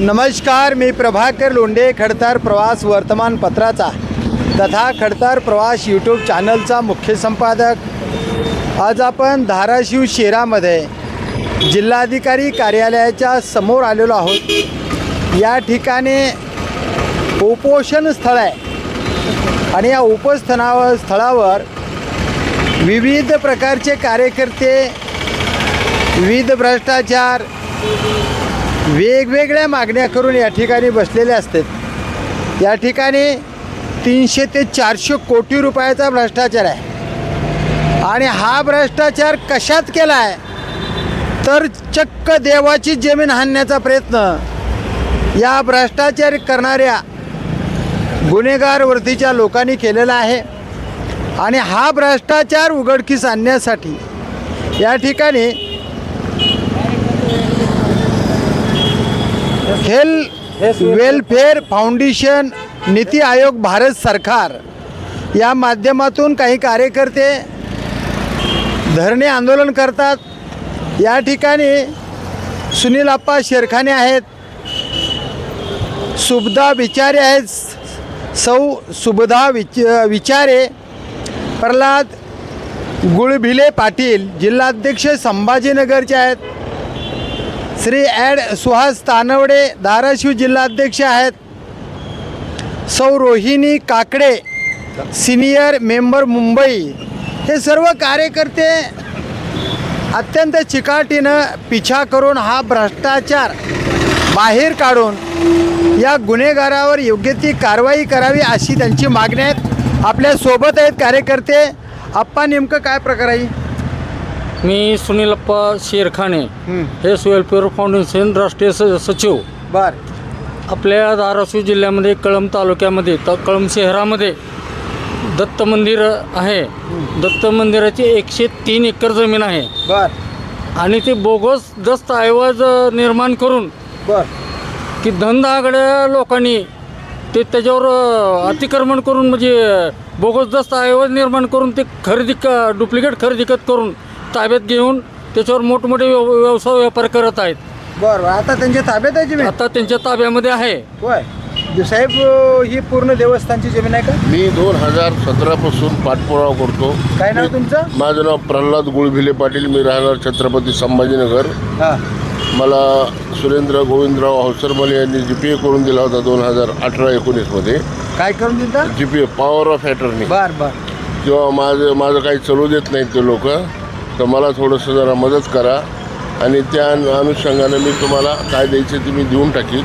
नमस्कार, मी प्रभाकर लोंढे, खडतार प्रवास वर्तमानपत्राचा तथा खडतार प्रवास यूट्यूब चॅनलचा मुख्य संपादक। आज आपण धाराशिव शहरामध्ये जिल्हाधिकारी कार्यालयाच्या समोर आलेलो आहोत। या ठिकाणी उपोषण स्थळ आहे आणि या स्थळावर विविध प्रकारचे कार्यकर्ते, विविध भ्रष्टाचार, वेगवेगळ्या मागण्या करून या ठिकाणी बसलेले असतात। या ठिकाणी 300 ते 400 कोटी रुपयाचा भ्रष्टाचार आहे आणि हा भ्रष्टाचार कशात केला आहे तर चक्क देवाची जमीन हाणण्याचा प्रयत्न या भ्रष्टाचार करणाऱ्या गुन्हेगार वृत्तीच्या लोकांनी केलेला आहे। आणि हा भ्रष्टाचार उघडकीस आणण्यासाठी या ठिकाणी health welfare foundation, NITI Aayog, Bharat सरकार या माध्यमातून काही कार्यकर्ते धरणे आंदोलन करतात। या ठिकाणी सुनील आप्पा शेरखाने आहेत, सुबधा विचारे आहेत, सौ सुबधा विचारे, प्रल्हाद गुळभिले पाटील जिल्हाध्यक्ष संभाजीनगरचे आहेत, श्री ॲड सुहास तानवडे धाराशिव जिल्हाध्यक्ष आहेत, सौ रोहिणी काकडे सिनियर मेंबर मुंबई। हे सर्व कार्यकर्ते अत्यंत चिकाटीनं पिछा करून हा भ्रष्टाचार बाहेर काढून या गुन्हेगारावर योग्य ती कारवाई करावी अशी त्यांची मागणी आहे। आपल्यासोबत आहेत कार्यकर्ते। आप्पा, नेमकं काय प्रकार आहे? मी सुनील अप्पा शेरखाने, हेल्थ वेलफेअर फाउंडेशन राष्ट्रीय सचिव। आपल्या धाराशिव जिल्ह्यामध्ये कळंब तालुक्यामध्ये कळंब शहरामध्ये दत्त मंदिर आहे। दत्त मंदिराची 103 एकर जमीन आहे आणि ते बोगस दस्तऐवज निर्माण करून की धनदाहागड्या लोकांनी ते त्याच्यावर अतिक्रमण करून म्हणजे बोगस दस्तऐवज निर्माण करून ते डुप्लिकेट खरेदी करून ताब्यात घेऊन त्याच्यावर मोठमोठे व्यवसाय व्यापार करत आहेत। बरं, आता त्यांच्या ताब्यात आहे जमीन? आता त्यांच्या ताब्यामध्ये आहे। होय साहेब, ही पूर्ण देवस्थानची जमीन आहे का? मी 2017 पासून पाठपुरावा करतो। काय नाव तुमचं? माझं नाव प्रल्हाद गुळभिले पाटील, मी राहणार छत्रपती संभाजीनगर। मला सुरेंद्र गोविंदराव हौसरमले यांनी GPA करून दिला होता 2018-19 मध्ये। काय करून दिला? GPA power of attorney. बरं किंवा माझं काही चालू देत नाहीत ते लोक, तर मला थोडंसं जरा मदत करा आणि त्या अनुषंगानं मी तुम्हाला काय द्यायचं ते मी देऊन टाकीन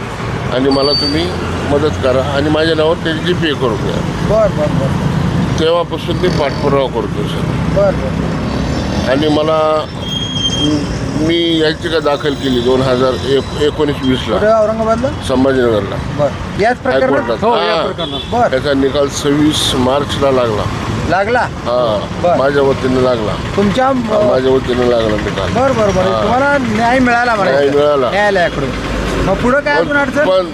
आणि मला तुम्ही मदत करा आणि माझ्या नावावर त्याची GPA करून द्या। बरं तेव्हापासून मी पाठपुरावा करतो सर। बरं आणि मी याचिका दाखल केली 2019-20ला औरंगाबादला, संभाजीनगरला। बरं, याच प्रकरणात? हो, या प्रकरणात। बरं, त्याचा निकाल 26 मार्चला लागला। बरं. माझ्या वतीनं लागला, तुमच्या माझ्या वतीनं लागला निकाल। बरं तुम्हाला न्याय मिळाला? न्याय मिळाला न्यायालयाकडून। मग पुढं काय अजून अडचण? पण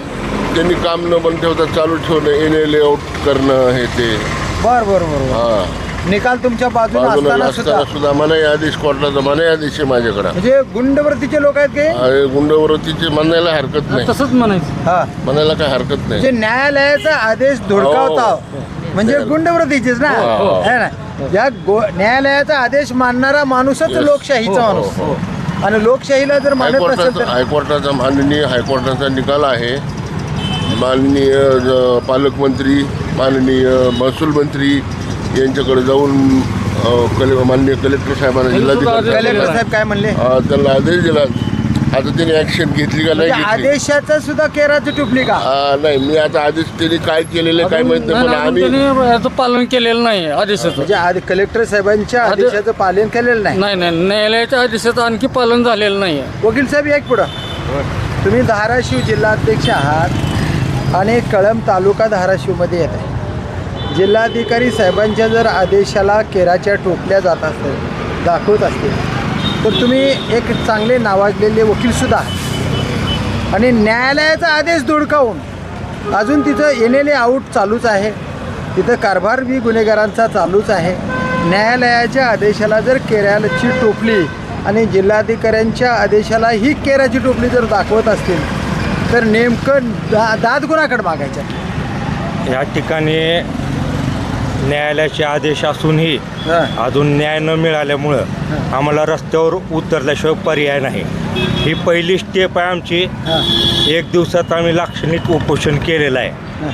त्यांनी काम न बंद ठेवता चालू ठेवलं, NA लेआउट करणं हे ते। बरं निकाल तुमच्या बाजूला असताना सुद्धा मनाई आदेश, कोर्टाचा मनाई आदेश आहे माझ्याकडे। म्हणजे गुंडवृत्तीचे लोक आहेत की गुंडवृत्तीचे म्हणायला हरकत नाही, तसंच म्हणायचं, म्हणायला काय हरकत नाही। म्हणजे न्यायालयाचा आदेश धुडकावता म्हणजे गुंडवृत्तीचेच ना, है ना? या न्यायालयाचा आदेश मानणारा माणूसच लोकशाहीचा माणूस। आणि लोकशाहीला जर मानत नसेल तर हायकोर्टाचा हायकोर्टाचा निकाल आहे। माननीय पालकमंत्री, माननीय महसूल मंत्री यांच्याकडे जाऊन माननीय कलेक्टर साहेबांना, जिल्हाधिकारी कलेक्टर साहेब काय म्हणले? त्यांना आदेश दिला। आता त्यांनी ऍक्शन घेतली का नाही घेतली? आदेशाचा सुद्धा केराची टुपली का? नाही, मी आता आदेश त्यांनी काय केलेलं काय माहित नाही, पण आम्ही याचं पालन केलेलं नाही आदेशाचं। म्हणजे कलेक्टर साहेबांच्या आदेशाचं पालन केलेलं नाही? नाही, न्यायालयाच्या आदेशाचं आणखी पालन झालेलं नाही आहे। वकील साहेब, एक पुढं, तुम्ही धाराशिव जिल्हाध्यक्ष आहात आणि कळंब तालुका धाराशिवमध्ये येत आहे। जिल्हाधिकारी साहेबांच्या जर आदेशाला केराच्या टोपल्या जात असतील, दाखवत असतील, तर तुम्ही एक चांगले नावाजलेले वकीलसुद्धा आहात आणि न्यायालयाचा आदेश धुडकावून अजून तिथं NA आऊट चालूच आहे, तिथं कारभार बी गुन्हेगारांचा चालूच आहे। न्यायालयाच्या आदेशाला जर केराची टोपली आणि जिल्हाधिकाऱ्यांच्या आदेशाला ही केराची टोपली जर दाखवत असतील तर नेमकं दाद कोणाकडे मागायच्या? या ठिकाणी न्यायालयाचे आदेश असूनही हां. अजून न्याय न मिळाल्यामुळं आम्हाला रस्त्यावर उतरल्याशिवाय पर्याय नाही. ही पहिली स्टेप आहे आमची. हां. 1 दिवसात आम्ही लाक्षणिक उपोषण केलेलं आहे.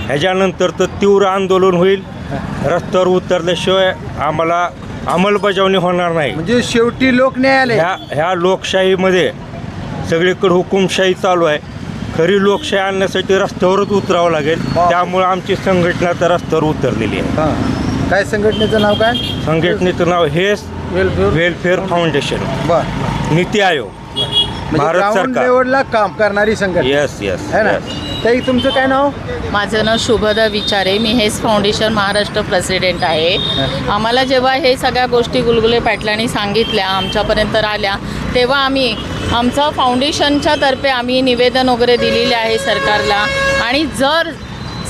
ह्याच्यानंतर तर तीव्र आंदोलन होईल. रस्त्यावर उतरल्याशिवाय आम्हाला अंमलबजावणी होणार नाही. म्हणजे शेवटी लोक न्यायालय. ह्या लोकशाहीमध्ये सगळीकडे हुकुमशाही चालू आहे. खरी लोकशाही आणण्यासाठी रस्त्यावरच उतरावं लागेल. त्यामुळे आमची संघटना तर रस्त्यावर उतरलेली आहे. हां. काय संघटनेचं नाव काय? संघटनेचं नाव हेच वेलफेअर फाउंडेशन, बर. नीती आयोग, म्हणजे भारत ग्राउंड सरकार. लेवलला काम करणारी संघटना येस येस है ना? ताई तुमचं काय नाव? माझं नाव शुभदा विचारे. मी हेच फाउंडेशन महाराष्ट्र प्रेसिडेंट आहे. आम्हाला जेव्हा हे सगळ्या गोष्टी गुलगुले पाटलांनी सांगितल्या, आमच्यापर्यंत आल्या, तेव्हा आम्ही आमचं फाउंडेशनच्या तर्फे आम्ही निवेदन वगैरे दिलेले आहे सरकारला. आणि जर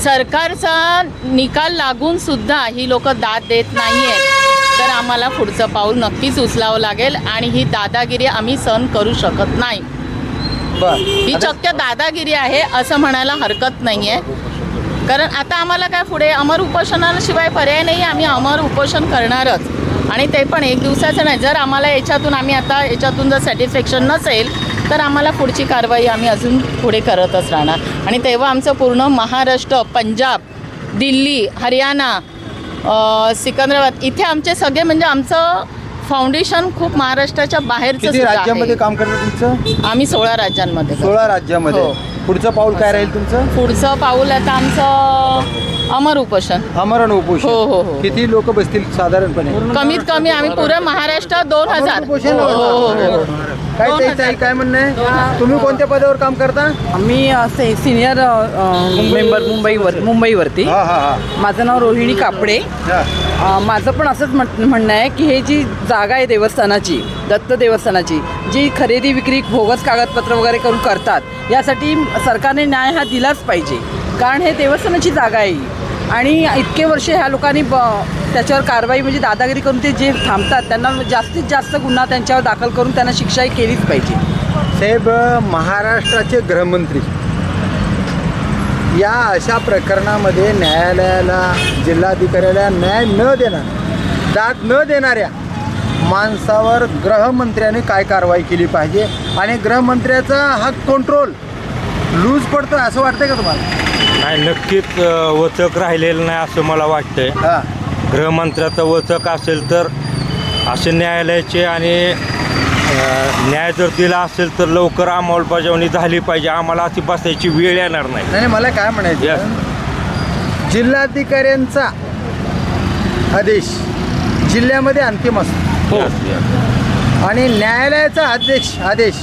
सरकारचा निकाल लागूनसुद्धा ही लोक दाद देत नाही आहेत तर आम्हाला पुढचं पाऊल नक्कीच उचलावं लागेल. आणि ही दादागिरी आम्ही सहन करू शकत नाही. बर. ही चक्क दादागिरी आहे असं म्हणायला हरकत नाही आहे. कारण आता आम्हाला काय पुढे अमर उपोषणाशिवाय पर्याय नाही. आम्ही अमर उपोषण करणारच. आणि ते पण 1 दिवसाचं नाही. जर आम्हाला याच्यातून जर सॅटिस्फॅक्शन नसेल तर आम्हाला पुढची कारवाई आम्ही अजून पुढे करतच राहणार. आणि तेव्हा आमचं पूर्ण महाराष्ट्र, पंजाब, दिल्ली, हरियाणा, सिकंदराबाद इथे आमचे सगळे म्हणजे आमचं फाउंडेशन खूप महाराष्ट्राच्या बाहेरचं किती सुद्धा राज्यामध्ये आहे. काम करतं तुमचं? आम्ही 16 राज्यांमध्ये करतो. 16 राज्यामध्ये. हो. पुढचं पाऊल काय राहील तुमचं? पुढचं पाऊल आता आमचं अमर उपोषण. आमरण उपोषण. हो, हो, हो. किती लोक बसतील साधारणपणे? कमीत कमी आम्ही पुरं महाराष्ट्र 2000. आमरण उपोषण. हो, हो, हो. काय 2000. ताई काय म्हणणं आहे? तुम्ही कोणत्या पदावर काम करता? मी सिनियर मेंबर मुंबईवरती. हा हा हा. माझं नाव रोहिणी कापडे. हा. माझं पण असंच म्हणणं आहे की हे जी जागा आहे देवस्थानाची, दत्त देवस्थानाची, जी खरेदी विक्री बोगस कागदपत्र वगैरे करून करतात, यासाठी सरकारने न्याय हा दिलाच पाहिजे. कारण हे देवस्थानाची जागा आहे आणि इतके वर्ष ह्या लोकांनी त्याच्यावर कारवाई म्हणजे दादागिरी करून ते जे थांबतात त्यांना जास्तीत जास्त गुन्हा त्यांच्यावर दाखल करून त्यांना शिक्षाही केलीच पाहिजे. साहेब, महाराष्ट्राचे गृहमंत्री या अशा प्रकरणामध्ये न्यायालयाला, जिल्हाधिकाऱ्याला न्याय न देणार, दाद न देणाऱ्या माणसावर गृहमंत्र्याने काय कारवाई केली पाहिजे? आणि गृहमंत्र्याचा हा कंट्रोल लूज पडतो असं वाटतंय का तुम्हाला? नाही, नक्कीच वचक राहिलेलं नाही असं मला वाटतंय. हां. गृहमंत्र्याचं वचक असेल तर असे न्यायालयाचे आणि न्याय जर दिला असेल तर लवकर अंमलबजावणी झाली पाहिजे. आम्हाला अशी बसायची वेळ येणार नाही. नाही, मला काय म्हणायचं, जिल्हाधिकाऱ्यांचा आदेश जिल्ह्यामध्ये अंतिम असतो Yes, yes. आणि न्यायालयाचा आदेश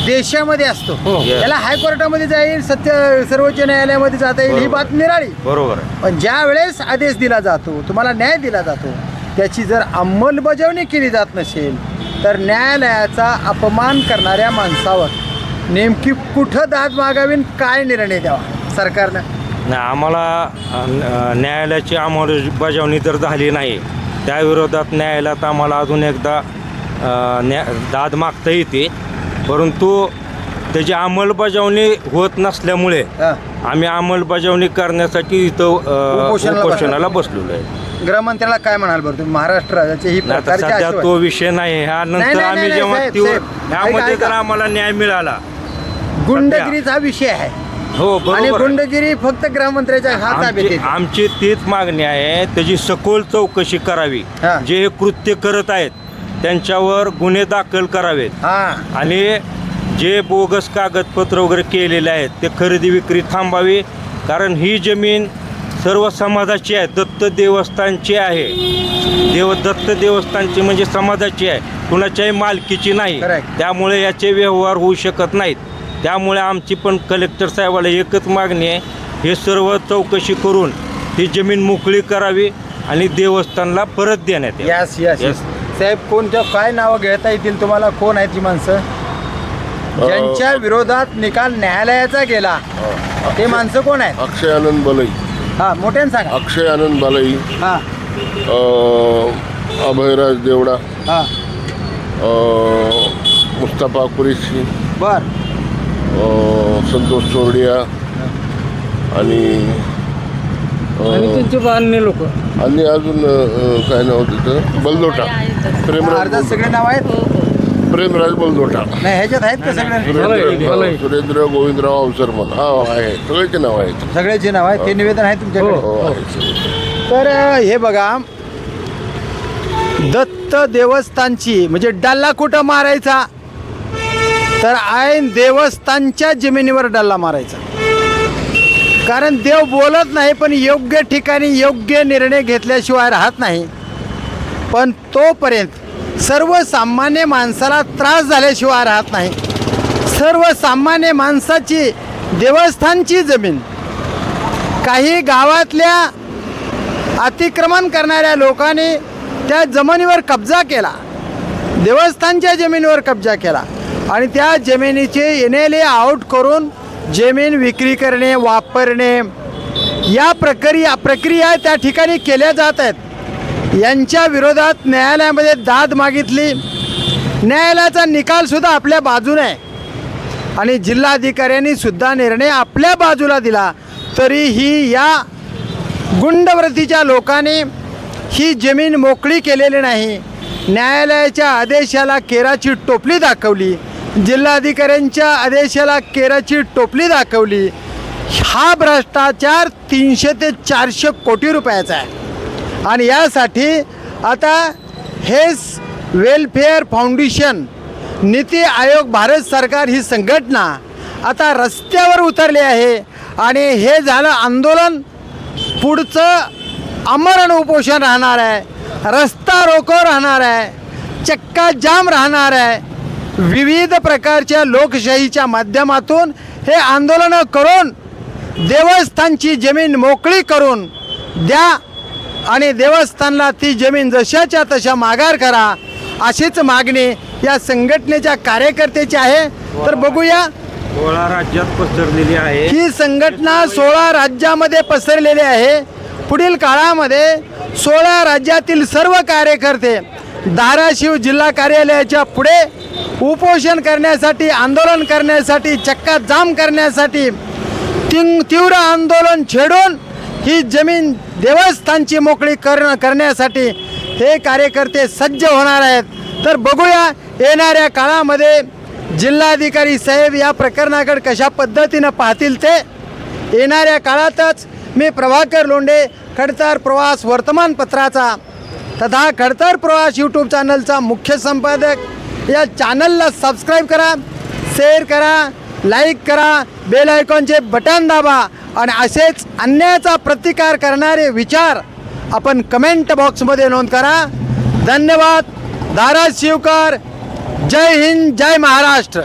देशामध्ये असतो. त्याला हायकोर्टामध्ये जाईल, सर्वोच्च न्यायालयामध्ये जाता येईल, ही बात निराळी. बरोबर आहे. पण ज्या वेळेस आदेश दिला जातो, तुम्हाला न्याय दिला जातो, त्याची जर अंमलबजावणी केली जात नसेल तर न्यायालयाचा अपमान करणाऱ्या माणसावर नेमकी कुठं दाद मागावी, काय निर्णय द्यावा सरकारनं? नाही, आम्हाला न्यायालयाची अंमलबजावणी जर झाली नाही त्याविरोधात न्यायालयात आम्हाला अजून एकदा दाद मागता येते. परंतु त्याची अंमलबजावणी होत नसल्यामुळे हां. आम्ही अंमलबजावणी करण्यासाठी इथं उपोषणाला बसलेलो आहे. गृहमंत्र्याला काय म्हणाल बरं तुम्ही? महाराष्ट्र राज्याचे ही आता प्रकारची सध्या आशा तो विषय नाही. ह्यानंतर नाही, आम्ही नाही, जेव्हा साहेब, तीव्र साहेब. ह्यामध्ये ऐका, जर आम्हाला न्याय मिळाला, गुंडगिरीचा विषय आहे हो आणि बरोबर आहे. गुंडगिरी फक्त गृहमंत्र्याच्या हातात येते. आमची तीच मागणी आहे, त्याची सखोल चौकशी करावी. हा. जे हे कृत्य करत आहेत त्यांच्यावर गुन्हे दाखल करावेत हां. आणि जे बोगस कागदपत्र वगैरे केलेले आहेत ते खरेदी विक्री थांबावी. कारण ही जमीन सर्व समाजाची आहे, दत्त देवस्थानची आहे. दत्त देवस्थानची म्हणजे समाजाची आहे, कुणाच्याही मालकीची नाही. Correct. त्यामुळे याचे व्यवहार होऊ शकत नाहीत. त्यामुळे आमची पण कलेक्टर साहेबाला एकच मागणी आहे, हे सर्व चौकशी करून ही जमीन मोकळी करावी आणि देवस्थानला परत देण्यात यावी. यस. साहेब, कोणत्या काय नावं घेता येतील तुम्हाला? कोण आहेत ती माणसं ज्यांच्या विरोधात निकाल न्यायालयाचा गेला? ते माणसं कोण आहेत? अक्षय आनंद बलई, हां, मोठ्यानं सांगा. अक्षय आनंद बलई, हां. अभयराज देवडा, हां. मुस्तफा कुरेशी, बर. संतोष चोरडिया आणि आणि त्यांचे बांधणे लोक. आणि अजून काय नाव तिथं बलदोटा अर्धा सगळे नाव आहेत. प्रेमराज बलदोटा, नाही ह्याच्यात आहेत का सगळे? सुरेंद्र गोविंदराव अवसरमल, हा आहे, सगळ्याचे नाव आहेत. सगळ्याचे नाव आहेत. ते निवेदन आहे तुमच्याकडे? हो आहे. तर हे बघा, दत्त देवस्थानची म्हणजे डल्ला कुठं मारायचा, तर ऐन देवस्थानच्या जमिनीवर डल्ला मारायचा. कारण देव बोलत नाही, पण योग्य ठिकाणी योग्य निर्णय घेतल्याशिवाय राहत नाही. पण तोपर्यंत सर्वसामान्य माणसाला त्रास झाल्याशिवाय राहत नाही. सर्वसामान्य माणसाची देवस्थानची जमीन काही गावातल्या अतिक्रमण करणाऱ्या लोकांनी त्या जमिनीवर कब्जा केला, देवस्थानच्या जमिनीवर कब्जा केला आणि त्या जमिनीचे एनएलए आउट करून जमीन विक्री करणे, वापरणे या प्रक्रिया त्या ठिकाणी केल्या जात आहेत. यांच्या विरोधात न्यायालयामध्ये दाद मागितली. न्यायालयाचा निकालसुद्धा आपल्या बाजूने आहे आणि जिल्हाधिकाऱ्यांनी सुद्धा निर्णय आपल्या बाजूला दिला. तरीही या गुंडवृत्तीच्या लोकांनी ही जमीन मोकळी केलेली नाही. न्यायालयाच्या आदेशाला केराची टोपली दाखवली, जिल्हाधिकाऱ्यांच्या आदेशाला केराची टोपली दाखवली. हा भ्रष्टाचार 300 ते 400 कोटी रुपयाचा आहे आणि यासाठी आता हेच वेलफेअर फाउंडेशन, नीती आयोग, भारत सरकार ही संघटना आता रस्त्यावर उतरली आहे आणि हे झालं आंदोलन. पुढचं आमरण उपोषण राहणार आहे, रस्ता रोको राहणार आहे, चक्का जाम राहणार आहे. विविध प्रकारच्या लोकशाहीच्या माध्यमातून हे आंदोलनं करून देवस्थानची जमीन मोकळी करून द्या आणि देवस्थानला ती जमीन जशाच्या तशा माघार करा, अशीच मागणी या संघटनेच्या कार्यकर्त्याची आहे. तर बघूया, 16 राज्यात पसरलेली आहे ही संघटना 16 राज्यामध्ये पसरलेली आहे. पुढील काळामध्ये 16 राज्यातील सर्व कार्यकर्ते धाराशिव जिल्हा कार्यालयाच्या पुढे उपोषण करण्यासाठी, आंदोलन करण्यासाठी, चक्का जाम करण्यासाठी, तीव्र आंदोलन छेडून ही जमीन देवस्थानची मोकळी करण्यासाठी हे कार्यकर्ते सज्ज होणार आहेत. तर बघूया येणाऱ्या काळामध्ये जिल्हाधिकारी साहेब या प्रकरणाकडे कशा पद्धतीनं पाहतील ते. येणाऱ्या काळातच मी प्रभाकर लोंढे, खडतर प्रवास वर्तमानपत्राचा तथा खडतर प्रवास यूट्यूब चॅनलचा मुख्य संपादक. या चॅनलला सबस्क्राईब करा, शेअर करा, लाईक करा, बेल आयकॉनचे बटन दाबा आणि असेच अन्यायाचा प्रतिकार करणारे विचार आपण कमेंट बॉक्समध्ये नोंद करा. धन्यवाद. धाराशिवकर. जय हिंद, जय महाराष्ट्र.